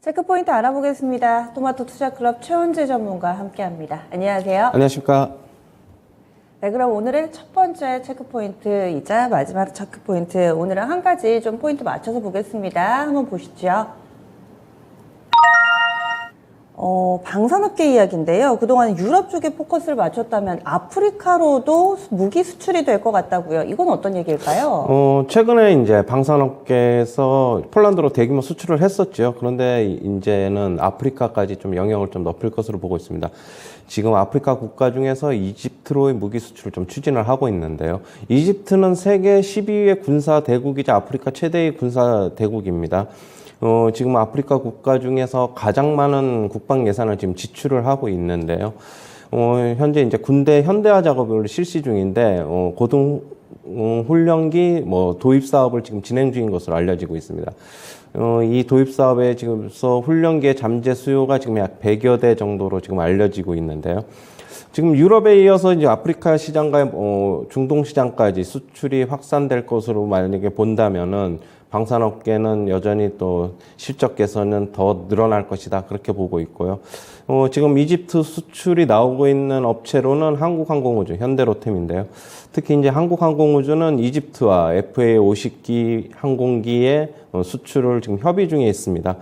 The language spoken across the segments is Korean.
체크포인트 알아보겠습니다. 토마토 투자클럽 최원재 전문가 함께합니다. 안녕하세요. 안녕하십니까. 네, 그럼 오늘의 첫 번째 체크포인트이자 마지막 체크포인트, 오늘은 한 가지 좀 포인트 맞춰서 보겠습니다. 한번 보시죠. 방산업계 이야기인데요. 그동안 유럽 쪽에 포커스를 맞췄다면 아프리카로도 무기 수출이 될 것 같다고요. 이건 어떤 얘기일까요? 최근에 이제 방산업계에서 폴란드로 대규모 수출을 했었죠. 그런데 이제는 아프리카까지 좀 영역을 좀 넓힐 것으로 보고 있습니다. 지금 아프리카 국가 중에서 이집트로의 무기 수출을 좀 추진을 하고 있는데요. 이집트는 세계 12위의 군사 대국이자 아프리카 최대의 군사 대국입니다. 지금 아프리카 국가 중에서 가장 많은 국방 예산을 지금 지출을 하고 있는데요. 현재 이제 군대 현대화 작업을 실시 중인데, 고등 훈련기 도입 사업을 지금 진행 중인 것으로 알려지고 있습니다. 이 도입 사업에 지금서 훈련기의 잠재 수요가 지금 약 100여 대 정도로 지금 알려지고 있는데요. 지금 유럽에 이어서 이제 아프리카 시장과 중동 시장까지 수출이 확산될 것으로 만약에 본다면은 방산업계는 여전히 또 실적 개선은 더 늘어날 것이다, 그렇게 보고 있고요. 지금 이집트 수출이 나오고 있는 업체로는 한국항공우주, 현대로템인데요. 특히 이제 한국항공우주는 이집트와 FA50기 항공기의 수출을 지금 협의 중에 있습니다.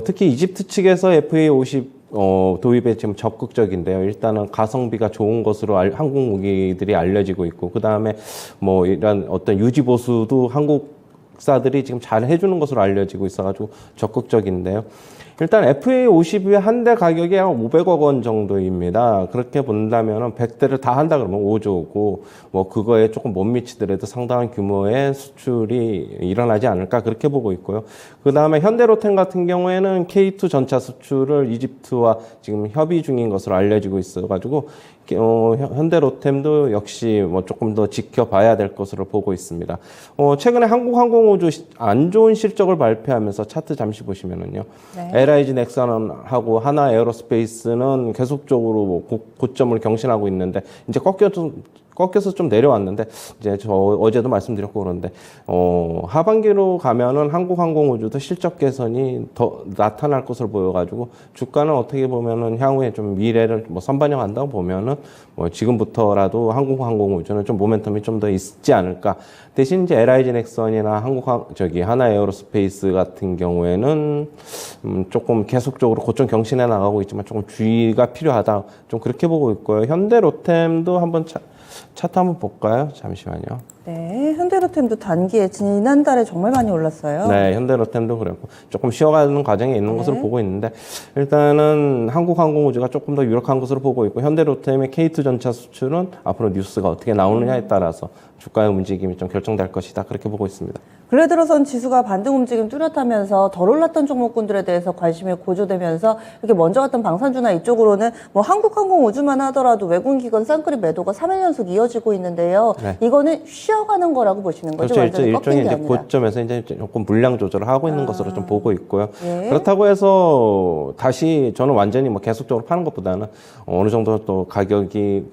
특히 이집트 측에서 FA50 도입에 지금 적극적인데요. 일단은 가성비가 좋은 것으로 한국 무기들이 알려지고 있고, 그 다음에 이런 어떤 유지보수도 한국사들이 지금 잘 해주는 것으로 알려지고 있어가지고 적극적인데요. 일단 FA50의 한 대 가격이 약 500억 원 정도입니다. 그렇게 본다면 100대를 다 한다 그러면 5조고, 그거에 조금 못 미치더라도 상당한 규모의 수출이 일어나지 않을까, 그렇게 보고 있고요. 그 다음에 현대로템 같은 경우에는 K2 전차 수출을 이집트와 지금 협의 중인 것으로 알려지고 있어가지고, 현대로템도 역시 조금 더 지켜봐야 될 것으로 보고 있습니다. 최근에 한국항공우주 안 좋은 실적을 발표하면서 차트 잠시 보시면은요. 네. LIG 넥슨하고 하나에어로스페이스는 계속적으로 고점을 경신하고 있는데, 이제 꺾여서 좀 내려왔는데, 이제 저 어제도 말씀드렸고 그런데, 하반기로 가면은 한국항공우주도 실적 개선이 더 나타날 것으로 보여가지고, 주가는 어떻게 보면은 향후에 좀 미래를 선반영한다고 보면은, 지금부터라도 한국항공우주는 좀 모멘텀이 좀 더 있지 않을까. 대신 이제 LIG 넥슨이나 하나에어로스페이스 같은 경우에는, 조금 계속적으로 고점 경신해 나가고 있지만 조금 주의가 필요하다, 좀 그렇게 보고 있고요. 현대로템도 한번 차트 한번 볼까요? 잠시만요. 네, 현대로템도 단기에 지난달에 정말 많이 올랐어요. 네, 현대로템도 그랬고 조금 쉬어가는 과정에 있는 것으로 보고 있는데, 일단은 한국항공우주가 조금 더 유력한 것으로 보고 있고, 현대로템의 K2 전차 수출은 앞으로 뉴스가 어떻게 나오느냐에 따라서 주가의 움직임이 좀 결정될 것이다, 그렇게 보고 있습니다. 근래 들어선 지수가 반등 움직임 뚜렷하면서 덜 올랐던 종목군들에 대해서 관심이 고조되면서 이렇게 먼저 갔던 방산주나 이쪽으로는 한국항공우주만 하더라도 외국인기관 쌍끌이 매도가 3일 연속 이어지고 있는데요. 네. 이거는 쉬어가는 거라고 보시는 거죠? 그렇죠. 일종의 이제 고점에서 이제 조금 물량 조절을 하고 있는 것으로 좀 보고 있고요. 예. 그렇다고 해서 다시 저는 완전히 계속적으로 파는 것보다는 어느 정도 또 가격이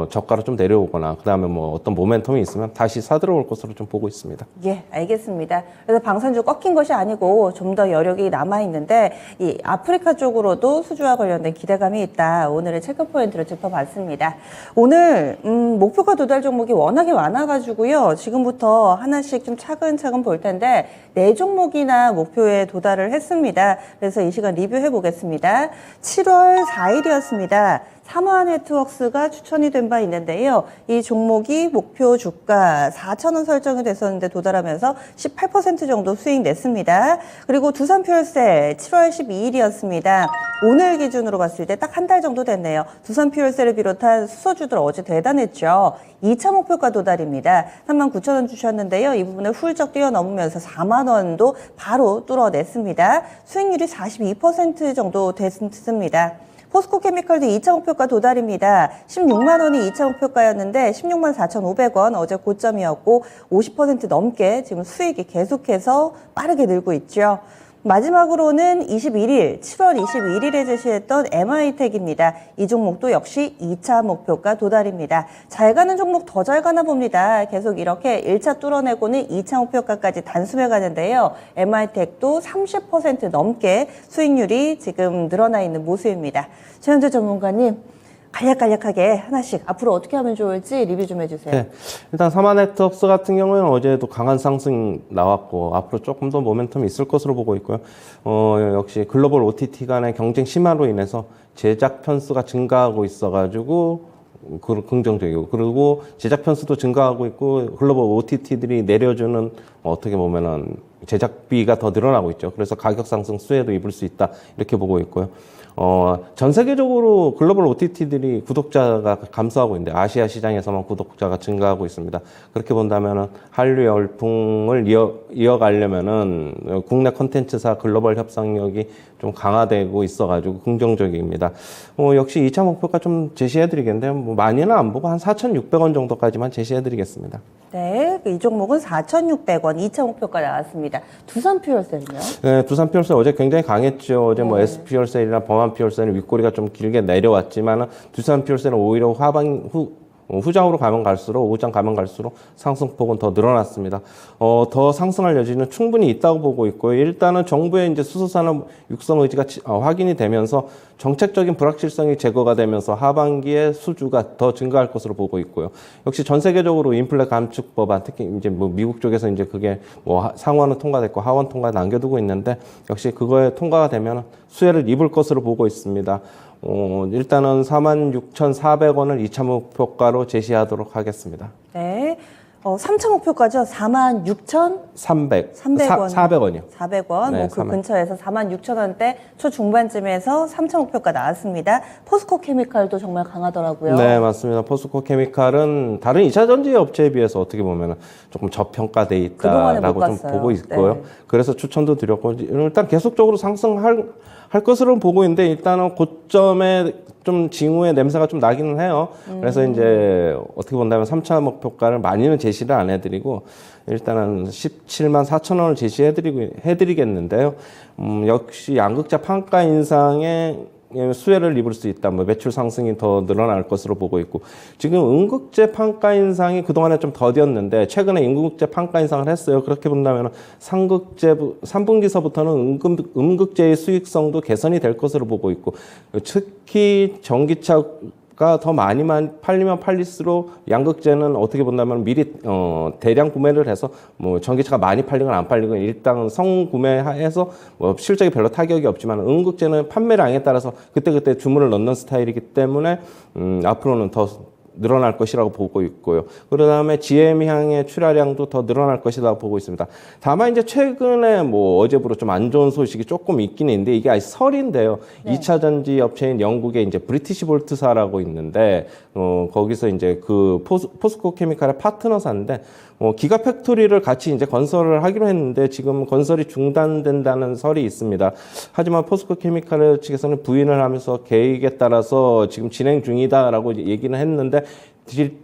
저가로 좀 내려오거나, 그 다음에 어떤 모멘텀이 있으면 다시 사들어올 것으로 좀 보고 있습니다. 예, 알겠습니다. 그래서 방산주 꺾인 것이 아니고 좀 더 여력이 남아있는데, 이 아프리카 쪽으로도 수주와 관련된 기대감이 있다. 오늘의 체크포인트를 짚어봤습니다. 오늘, 목표가 도달 종목이 워낙에 많아가지고요. 지금부터 하나씩 좀 차근차근 볼 텐데, 4종목이나 목표에 도달을 했습니다. 그래서 이 시간 리뷰해 보겠습니다. 7월 4일이었습니다. 삼화네트워크스가 추천이 된 바 있는데요. 이 종목이 목표 주가 4,000원 설정이 됐었는데 도달하면서 18% 정도 수익 냈습니다. 그리고 두산퓨얼셀 7월 12일이었습니다. 오늘 기준으로 봤을 때 딱 한 달 정도 됐네요. 두산퓨얼셀을 비롯한 수소주들 어제 대단했죠. 2차 목표가 도달입니다. 39,000원 주셨는데요. 이 부분을 훌쩍 뛰어넘으면서 4만 원도 바로 뚫어냈습니다. 수익률이 42% 정도 됐습니다. 포스코케미컬도 2차 목표가 도달입니다. 16만 원이 2차 목표가였는데 16만 4,500원 어제 고점이었고 50% 넘게 지금 수익이 계속해서 빠르게 늘고 있죠. 마지막으로는 7월 21일에 제시했던 MI텍입니다. 이 종목도 역시 2차 목표가 도달입니다. 잘 가는 종목 더 잘 가나 봅니다. 계속 이렇게 1차 뚫어내고는 2차 목표가까지 단숨에 가는데요. MI텍도 30% 넘게 수익률이 지금 늘어나 있는 모습입니다. 최현재 전문가님, 간략간략하게 하나씩 앞으로 어떻게 하면 좋을지 리뷰 좀 해주세요. 네, 일단 삼화네트워크스 같은 경우에는 어제도 강한 상승 나왔고 앞으로 조금 더 모멘텀이 있을 것으로 보고 있고요. 역시 글로벌 OTT 간의 경쟁 심화로 인해서 제작 편수가 증가하고 있어가지고 긍정적이고, 그리고 제작 편수도 증가하고 있고 글로벌 OTT들이 내려주는 어떻게 보면은 제작비가 더 늘어나고 있죠. 그래서 가격 상승 수혜도 입을 수 있다 이렇게 보고 있고요. 전 세계적으로 글로벌 OTT들이 구독자가 감소하고 있는데 아시아 시장에서만 구독자가 증가하고 있습니다. 그렇게 본다면은 한류 열풍을 이어가려면은 국내 콘텐츠사 글로벌 협상력이 좀 강화되고 있어가지고 긍정적입니다. 역시 2차 목표가 좀 제시해드리겠는데요. 뭐 많이는 안 보고 한 4,600원 정도까지만 제시해드리겠습니다. 네, 이 종목은 4,600원 2차 목표가 나왔습니다. 두산 퓨얼셀은요? 네, 두산 퓨얼셀 어제 굉장히 강했죠. 어제 뭐 S 퓨얼셀이나 범한 퓨얼셀은 윗꼬리가 좀 길게 내려왔지만 두산 퓨얼셀은 오히려 후장으로 가면 갈수록, 오후장 가면 갈수록 상승폭은 더 늘어났습니다. 더 상승할 여지는 충분히 있다고 보고 있고요. 일단은 정부의 이제 수소산업 육성 의지가 확인이 되면서 정책적인 불확실성이 제거가 되면서 하반기에 수주가 더 증가할 것으로 보고 있고요. 역시 전 세계적으로 인플레 감축 법안, 특히 이제 뭐 미국 쪽에서 이제 그게 뭐 상원은 통과됐고 하원 통과 남겨두고 있는데 역시 그거에 통과가 되면 수혜를 입을 것으로 보고 있습니다. 일단은 46,400원을 2차 목표가로 제시하도록 하겠습니다. 네. 3차 목표가죠. 46,300원. 400원이요. 400원. 네, 그 근처에서 46,000원대 초중반쯤에서 3차 목표가 나왔습니다. 포스코 케미칼도 정말 강하더라고요. 네, 맞습니다. 포스코 케미칼은 다른 2차 전지 업체에 비해서 어떻게 보면 조금 저평가돼 있다라고 좀 보고 있고요. 네. 그래서 추천도 드렸고 일단 계속적으로 상승할 것으로 보고 있는데 일단은 고점에 좀 징후의 냄새가 좀 나기는 해요. 그래서 이제 어떻게 본다면 3차 목표가를 많이는 제시를 안 해드리고 일단은 17만 4천 원을 해드리겠는데요. 역시 양극재 판가 인상에 수혜를 입을 수 있다. 뭐 매출 상승이 더 늘어날 것으로 보고 있고 지금 음극재 판가 인상이 그동안에 좀 더뎠는데 최근에 음극재 판가 인상을 했어요. 그렇게 본다면 3분기서부터는 음극재의 수익성도 개선이 될 것으로 보고 있고 특히 전기차가 더 많이 팔리면 팔릴수록 양극재는 어떻게 본다면 미리 대량 구매를 해서 뭐 전기차가 많이 팔리건 안 팔리건 일단 성구매해서 뭐 실적이 별로 타격이 없지만 음극재는 판매량에 따라서 그때그때 주문을 넣는 스타일이기 때문에 앞으로는 더 늘어날 것이라고 보고 있고요. 그 다음에 GM향의 출하량도 더 늘어날 것이라고 보고 있습니다. 다만 이제 최근에 뭐 어제부로 좀 안 좋은 소식이 조금 있긴 있는데 이게 아직 설인데요. 네. 2차 전지 업체인 영국의 이제 브리티시 볼트사라고 있는데 거기서 이제 그 포스코 케미칼의 파트너사인데 기가 팩토리를 같이 이제 건설을 하기로 했는데 지금 건설이 중단된다는 설이 있습니다. 하지만 포스코 케미칼 측에서는 부인을 하면서 계획에 따라서 지금 진행 중이다라고 얘기는 했는데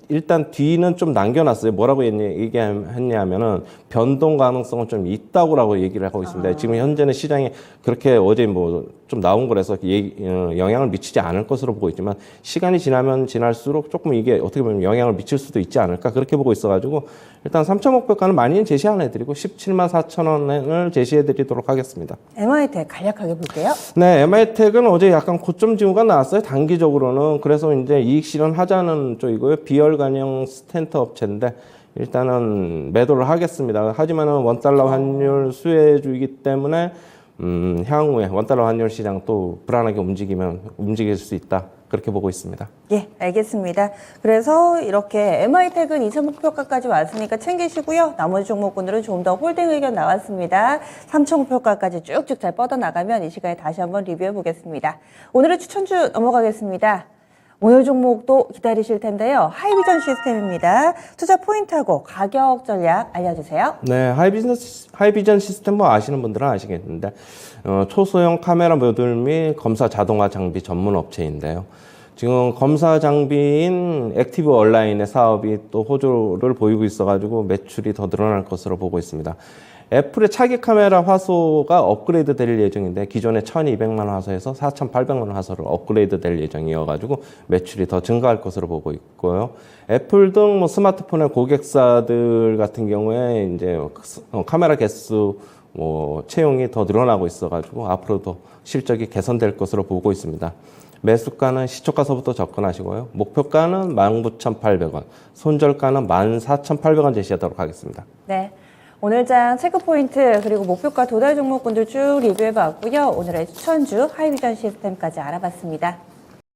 일단 뒤는 좀 남겨놨어요. 뭐라고 얘기했냐면은 변동 가능성은 좀 있다고라고 얘기를 하고 있습니다. 지금 현재는 시장에 그렇게 어제 뭐 좀 나온 거라서 영향을 미치지 않을 것으로 보고 있지만 시간이 지나면 지날수록 조금 이게 어떻게 보면 영향을 미칠 수도 있지 않을까 그렇게 보고 있어가지고 일단 3차 목표가는 많이는 제시 안 해드리고 17만 4천 원을 제시해드리도록 하겠습니다. MI텍 간략하게 볼게요. 네, MI텍은 어제 약간 고점 징후가 나왔어요. 단기적으로는. 그래서 이제 이익 실현하자는 쪽이고요. 비혈관형 스텐트 업체인데 일단은 매도를 하겠습니다. 하지만은 원달러 환율 수혜주이기 때문에 향후에 원달러 환율 시장 또 불안하게 움직일 수 있다. 그렇게 보고 있습니다. 예, 알겠습니다. 그래서 이렇게 MI텍은 2차 목표가까지 왔으니까 챙기시고요. 나머지 종목군들은 좀 더 홀딩 의견 나왔습니다. 3차 목표가까지 쭉쭉 잘 뻗어나가면 이 시간에 다시 한번 리뷰해 보겠습니다. 오늘의 추천주 넘어가겠습니다. 오늘 종목도 기다리실 텐데요. 하이비전 시스템입니다. 투자 포인트하고 가격 전략 알려주세요. 네, 하이비전 시스템 뭐 아시는 분들은 아시겠는데 초소형 카메라 모듈 및 검사 자동화 장비 전문 업체인데요. 지금 검사 장비인 액티브 얼라인의 사업이 또 호조를 보이고 있어가지고 매출이 더 늘어날 것으로 보고 있습니다. 애플의 차기 카메라 화소가 업그레이드 될 예정인데 기존의 1200만 원 화소에서 4800만 원 화소로 업그레이드 될 예정이어가지고 매출이 더 증가할 것으로 보고 있고요. 애플 등 뭐 스마트폰의 고객사들 같은 경우에 이제 카메라 개수 뭐 채용이 더 늘어나고 있어가지고 앞으로도 실적이 개선될 것으로 보고 있습니다. 매수가는 시초가서부터 접근하시고요. 목표가는 19,800원, 손절가는 14,800원 제시하도록 하겠습니다. 네. 오늘 장 체크포인트 그리고 목표가 도달 종목군들 쭉 리뷰해봤고요. 오늘의 추천주 하이비전 시스템까지 알아봤습니다.